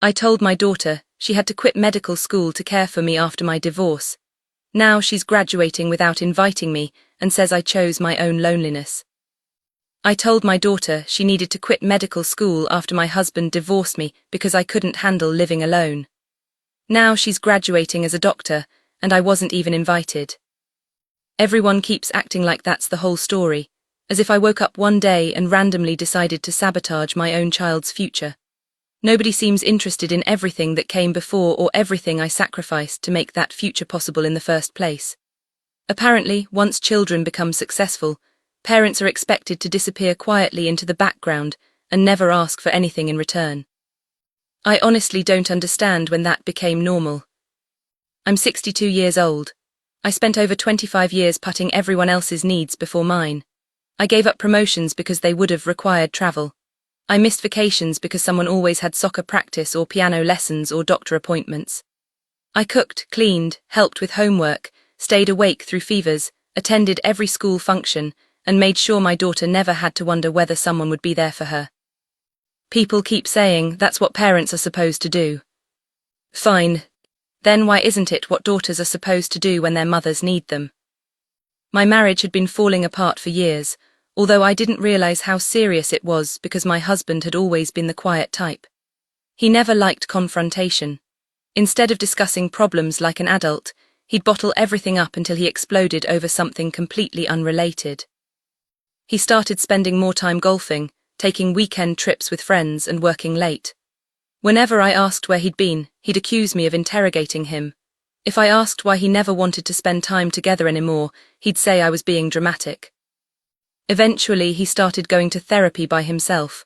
I told my daughter she had to quit medical school to care for me after my divorce. Now she's graduating without inviting me and says I chose my own loneliness. I told my daughter she needed to quit medical school after my husband divorced me because I couldn't handle living alone. Now she's graduating as a doctor, and I wasn't even invited. Everyone keeps acting like that's the whole story, as if I woke up one day and randomly decided to sabotage my own child's future. Nobody seems interested in everything that came before or everything I sacrificed to make that future possible in the first place. Apparently, once children become successful, parents are expected to disappear quietly into the background and never ask for anything in return. I honestly don't understand when that became normal. I'm 62 years old. I spent over 25 years putting everyone else's needs before mine. I gave up promotions because they would have required travel. I missed vacations because someone always had soccer practice or piano lessons or doctor appointments. I cooked, cleaned, helped with homework, stayed awake through fevers, attended every school function, and made sure my daughter never had to wonder whether someone would be there for her. People keep saying that's what parents are supposed to do. Fine. Then why isn't it what daughters are supposed to do when their mothers need them? My marriage had been falling apart for years, although I didn't realize how serious it was because my husband had always been the quiet type. He never liked confrontation. Instead of discussing problems like an adult, he'd bottle everything up until he exploded over something completely unrelated. He started spending more time golfing, taking weekend trips with friends and working late. Whenever I asked where he'd been, he'd accuse me of interrogating him. If I asked why he never wanted to spend time together anymore, he'd say I was being dramatic. Eventually, he started going to therapy by himself.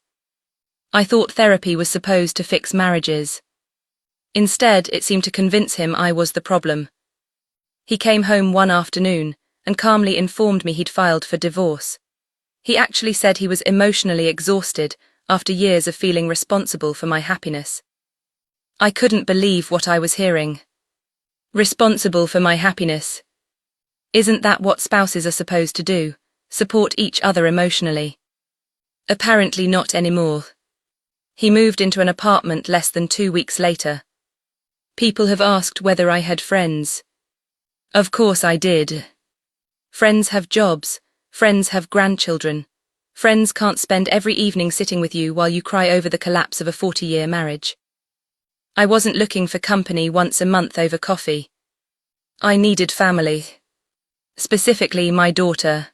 I thought therapy was supposed to fix marriages. Instead, it seemed to convince him I was the problem. He came home one afternoon and calmly informed me he'd filed for divorce. He actually said he was emotionally exhausted after years of feeling responsible for my happiness. I couldn't believe what I was hearing. Responsible for my happiness. Isn't that what spouses are supposed to do? Support each other emotionally? Apparently not anymore. He moved into an apartment less than 2 weeks later. People have asked whether I had friends. Of course I did. Friends have jobs, friends have grandchildren. Friends can't spend every evening sitting with you while you cry over the collapse of a 40-year marriage. I wasn't looking for company once a month over coffee. I needed family. Specifically my daughter.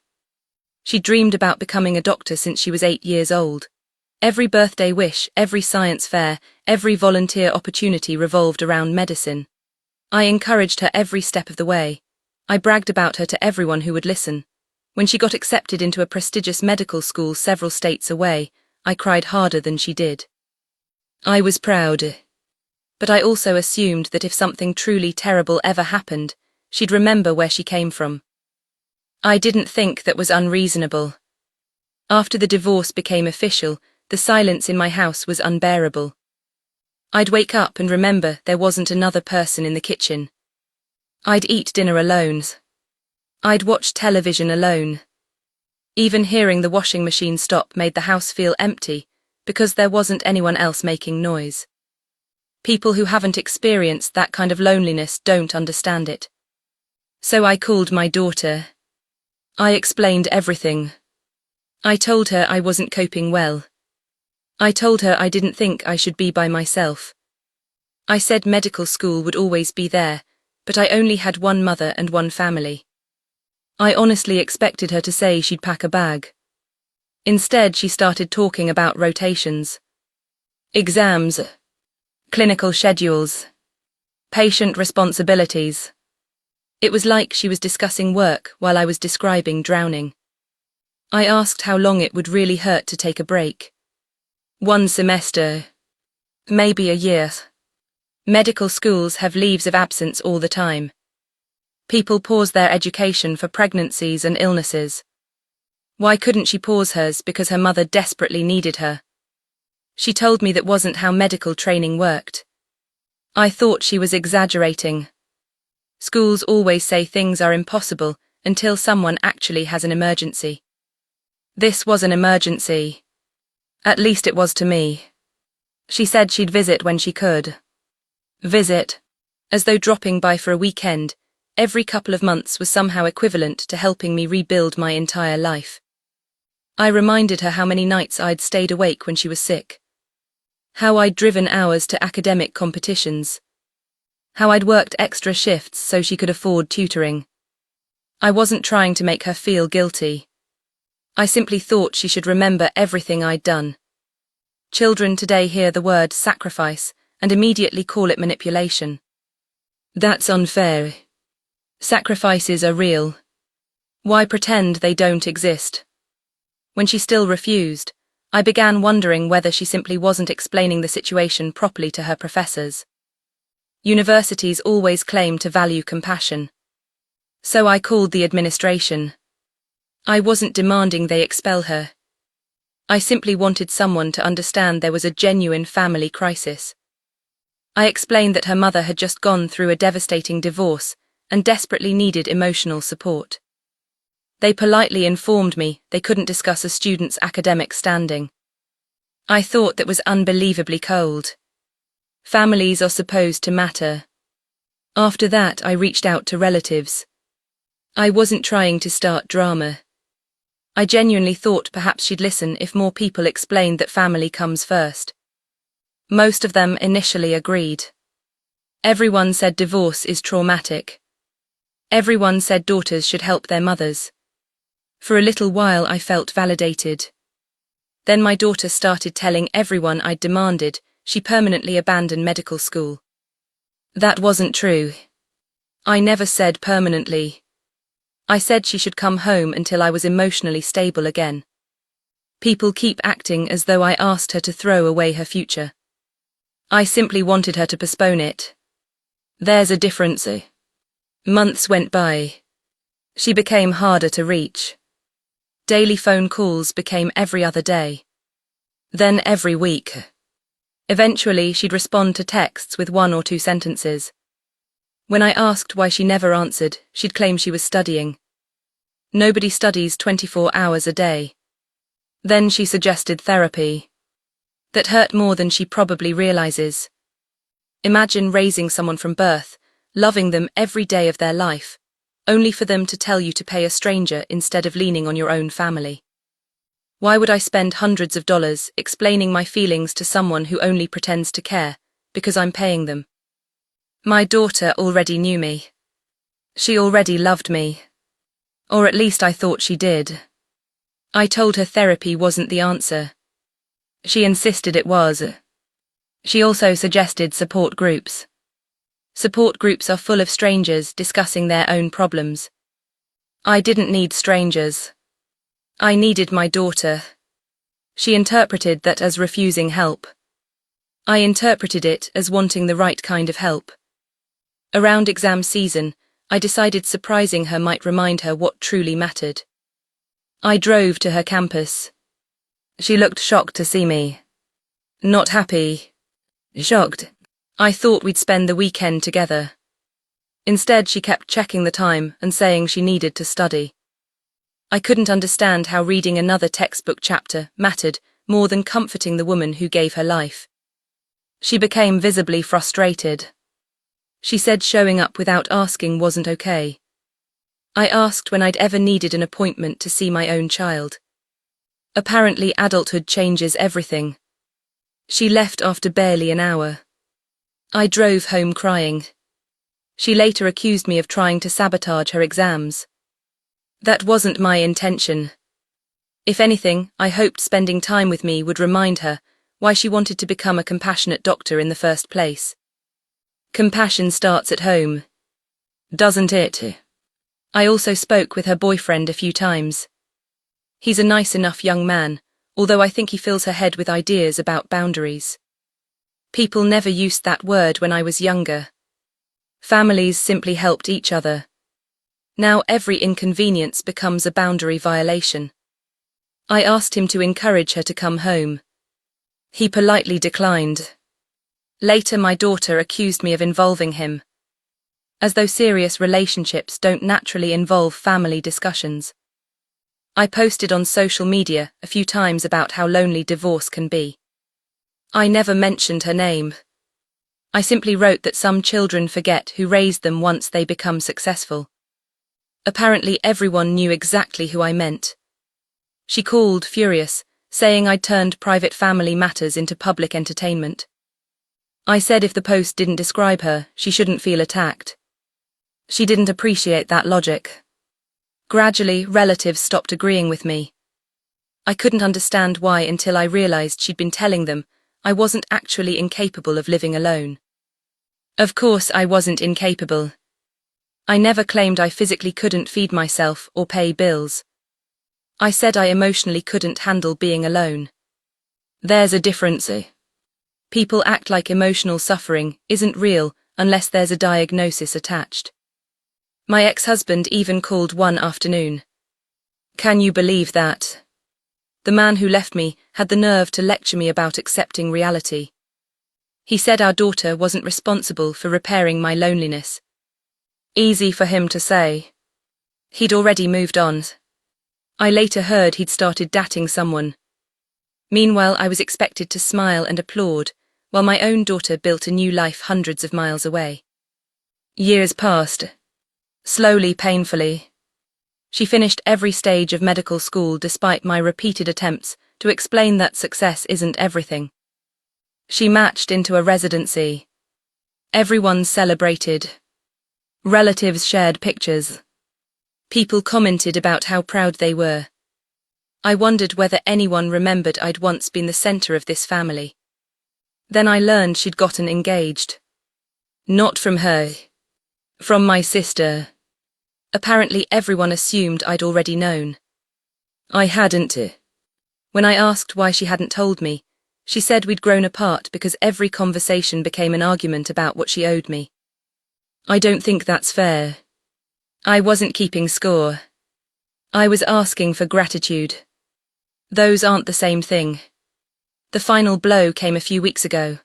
She dreamed about becoming a doctor since she was 8 years old. Every birthday wish, every science fair, every volunteer opportunity revolved around medicine. I encouraged her every step of the way. I bragged about her to everyone who would listen. When she got accepted into a prestigious medical school several states away, I cried harder than she did. I was proud. But I also assumed that if something truly terrible ever happened, she'd remember where she came from. I didn't think that was unreasonable. After the divorce became official, the silence in my house was unbearable. I'd wake up and remember there wasn't another person in the kitchen. I'd eat dinner alone. I'd watch television alone. Even hearing the washing machine stop made the house feel empty, because there wasn't anyone else making noise. People who haven't experienced that kind of loneliness don't understand it. So I called my daughter. I explained everything. I told her I wasn't coping well. I told her I didn't think I should be by myself. I said medical school would always be there, but I only had one mother and one family. I honestly expected her to say she'd pack a bag. Instead, she started talking about rotations, exams, clinical schedules, patient responsibilities. It was like she was discussing work while I was describing drowning. I asked how long it would really hurt to take a break. 1 semester. Maybe a year. Medical schools have leaves of absence all the time. People pause their education for pregnancies and illnesses. Why couldn't she pause hers because her mother desperately needed her? She told me that wasn't how medical training worked. I thought she was exaggerating. Schools always say things are impossible until someone actually has an emergency. This was an emergency. At least it was to me. She said she'd visit when she could. Visit. As though dropping by for a weekend, every couple of months was somehow equivalent to helping me rebuild my entire life. I reminded her how many nights I'd stayed awake when she was sick. How I'd driven hours to academic competitions. How I'd worked extra shifts so she could afford tutoring. I wasn't trying to make her feel guilty. I simply thought she should remember everything I'd done. Children today hear the word sacrifice and immediately call it manipulation. That's unfair. Sacrifices are real. Why pretend they don't exist? When she still refused, I began wondering whether she simply wasn't explaining the situation properly to her professors. Universities always claim to value compassion. So I called the administration. I wasn't demanding they expel her. I simply wanted someone to understand there was a genuine family crisis. I explained that her mother had just gone through a devastating divorce and desperately needed emotional support. They politely informed me they couldn't discuss a student's academic standing. I thought that was unbelievably cold. Families are supposed to matter. After that, I reached out to relatives. I wasn't trying to start drama. I genuinely thought perhaps she'd listen if more people explained that family comes first. Most of them initially agreed. Everyone said divorce is traumatic. Everyone said daughters should help their mothers. For a little while I felt validated. Then my daughter started telling everyone I'd demanded she permanently abandon medical school. That wasn't true. I never said permanently. I said she should come home until I was emotionally stable again. People keep acting as though I asked her to throw away her future. I simply wanted her to postpone it. There's a difference. Months went by. She became harder to reach. Daily phone calls became every other day. Then every week. Eventually, she'd respond to texts with 1 or 2 sentences. When I asked why she never answered, she'd claim she was studying. Nobody studies 24 hours a day. Then she suggested therapy. That hurt more than she probably realizes. Imagine raising someone from birth, loving them every day of their life, only for them to tell you to pay a stranger instead of leaning on your own family. Why would I spend hundreds of dollars explaining my feelings to someone who only pretends to care, because I'm paying them? My daughter already knew me. She already loved me. Or at least I thought she did. I told her therapy wasn't the answer. She insisted it was. She also suggested support groups. Support groups are full of strangers discussing their own problems. I didn't need strangers. I needed my daughter. She interpreted that as refusing help. I interpreted it as wanting the right kind of help. Around exam season, I decided surprising her might remind her what truly mattered. I drove to her campus. She looked shocked to see me. Not happy. Shocked. I thought we'd spend the weekend together. Instead, she kept checking the time and saying she needed to study. I couldn't understand how reading another textbook chapter mattered more than comforting the woman who gave her life. She became visibly frustrated. She said showing up without asking wasn't okay. I asked when I'd ever needed an appointment to see my own child. Apparently, adulthood changes everything. She left after barely an hour. I drove home crying. She later accused me of trying to sabotage her exams. That wasn't my intention. If anything, I hoped spending time with me would remind her why she wanted to become a compassionate doctor in the first place. Compassion starts at home. Doesn't it? I also spoke with her boyfriend a few times. He's a nice enough young man, although I think he fills her head with ideas about boundaries. People never used that word when I was younger. Families simply helped each other. Now every inconvenience becomes a boundary violation. I asked him to encourage her to come home. He politely declined. Later, my daughter accused me of involving him. As though serious relationships don't naturally involve family discussions. I posted on social media a few times about how lonely divorce can be. I never mentioned her name. I simply wrote that some children forget who raised them once they become successful. Apparently everyone knew exactly who I meant. She called, furious, saying I'd turned private family matters into public entertainment. I said if the post didn't describe her, she shouldn't feel attacked. She didn't appreciate that logic. Gradually, relatives stopped agreeing with me. I couldn't understand why until I realized she'd been telling them I wasn't actually incapable of living alone. Of course I wasn't incapable. I never claimed I physically couldn't feed myself or pay bills. I said I emotionally couldn't handle being alone. There's a difference. People act like emotional suffering isn't real unless there's a diagnosis attached. My ex-husband even called one afternoon. Can you believe that? The man who left me had the nerve to lecture me about accepting reality. He said our daughter wasn't responsible for repairing my loneliness. Easy for him to say. He'd already moved on. I later heard he'd started dating someone. Meanwhile, I was expected to smile and applaud, while my own daughter built a new life hundreds of miles away. Years passed. Slowly, painfully. She finished every stage of medical school despite my repeated attempts to explain that success isn't everything. She matched into a residency. Everyone celebrated. Relatives shared pictures. People commented about how proud they were. I wondered whether anyone remembered I'd once been the center of this family. Then I learned she'd gotten engaged. Not from her. From my sister. Apparently everyone assumed I'd already known. I hadn't. When I asked why she hadn't told me, she said we'd grown apart because every conversation became an argument about what she owed me. I don't think that's fair. I wasn't keeping score. I was asking for gratitude. Those aren't the same thing. The final blow came a few weeks ago.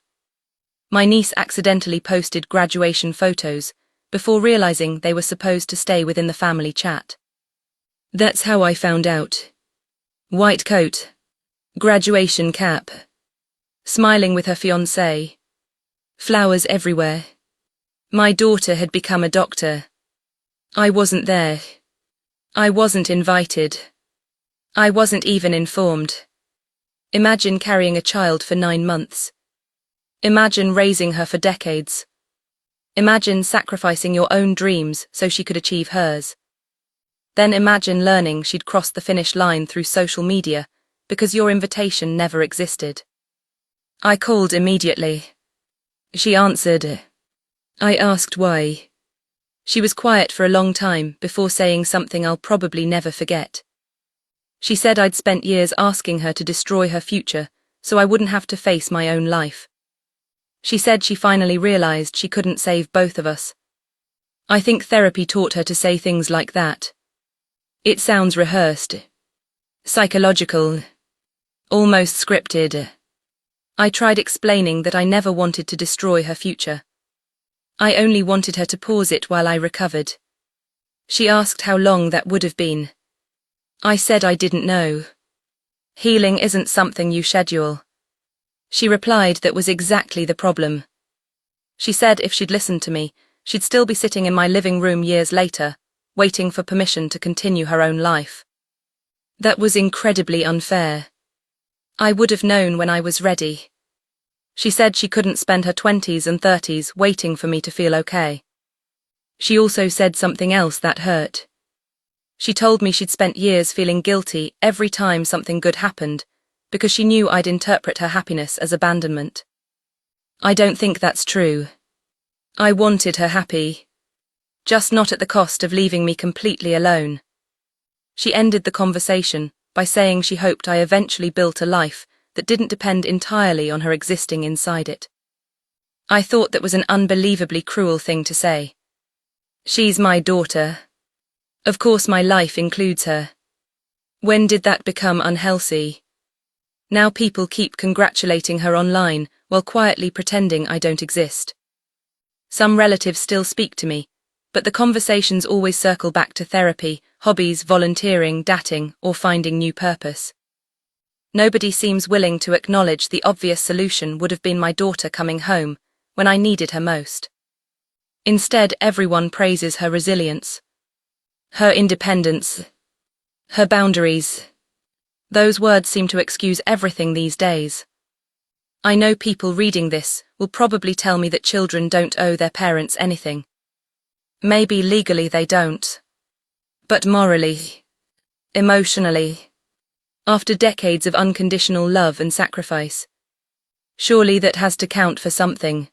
My niece accidentally posted graduation photos before realizing they were supposed to stay within the family chat. That's how I found out. White coat. Graduation cap. Smiling with her fiancé. Flowers everywhere. My daughter had become a doctor. I wasn't there. I wasn't invited. I wasn't even informed. Imagine carrying a child for 9 months. Imagine raising her for decades. Imagine sacrificing your own dreams so she could achieve hers. Then imagine learning she'd crossed the finish line through social media because your invitation never existed. I called immediately. She answered. I asked why. She was quiet for a long time before saying something I'll probably never forget. She said I'd spent years asking her to destroy her future so I wouldn't have to face my own life. She said she finally realized she couldn't save both of us. I think therapy taught her to say things like that. It sounds rehearsed. Psychological. Almost scripted. I tried explaining that I never wanted to destroy her future. I only wanted her to pause it while I recovered. She asked how long that would have been. I said I didn't know. Healing isn't something you schedule. She replied that was exactly the problem. She said if she'd listened to me, she'd still be sitting in my living room years later, waiting for permission to continue her own life. That was incredibly unfair. I would have known when I was ready. She said she couldn't spend her 20s and 30s waiting for me to feel okay. She also said something else that hurt. She told me she'd spent years feeling guilty every time something good happened, because she knew I'd interpret her happiness as abandonment. I don't think that's true. I wanted her happy. Just not at the cost of leaving me completely alone. She ended the conversation by saying she hoped I eventually built a life that didn't depend entirely on her existing inside it. I thought that was an unbelievably cruel thing to say. She's my daughter. Of course my life includes her. When did that become unhealthy? Now people keep congratulating her online while quietly pretending I don't exist. Some relatives still speak to me, but the conversations always circle back to therapy, hobbies, volunteering, dating, or finding new purpose. Nobody seems willing to acknowledge the obvious solution would have been my daughter coming home when I needed her most. Instead, everyone praises her resilience, her independence, her boundaries. Those words seem to excuse everything these days. I know people reading this will probably tell me that children don't owe their parents anything. Maybe legally they don't. But morally, emotionally, after decades of unconditional love and sacrifice, surely that has to count for something.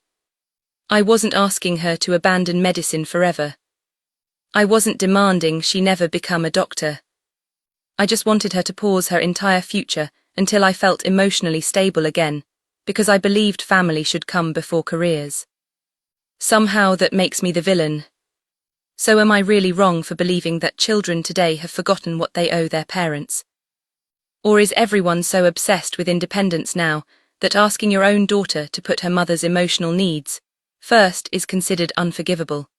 I wasn't asking her to abandon medicine forever. I wasn't demanding she never become a doctor. I just wanted her to pause her entire future until I felt emotionally stable again, because I believed family should come before careers. Somehow that makes me the villain. So am I really wrong for believing that children today have forgotten what they owe their parents? Or is everyone so obsessed with independence now that asking your own daughter to put her mother's emotional needs first is considered unforgivable?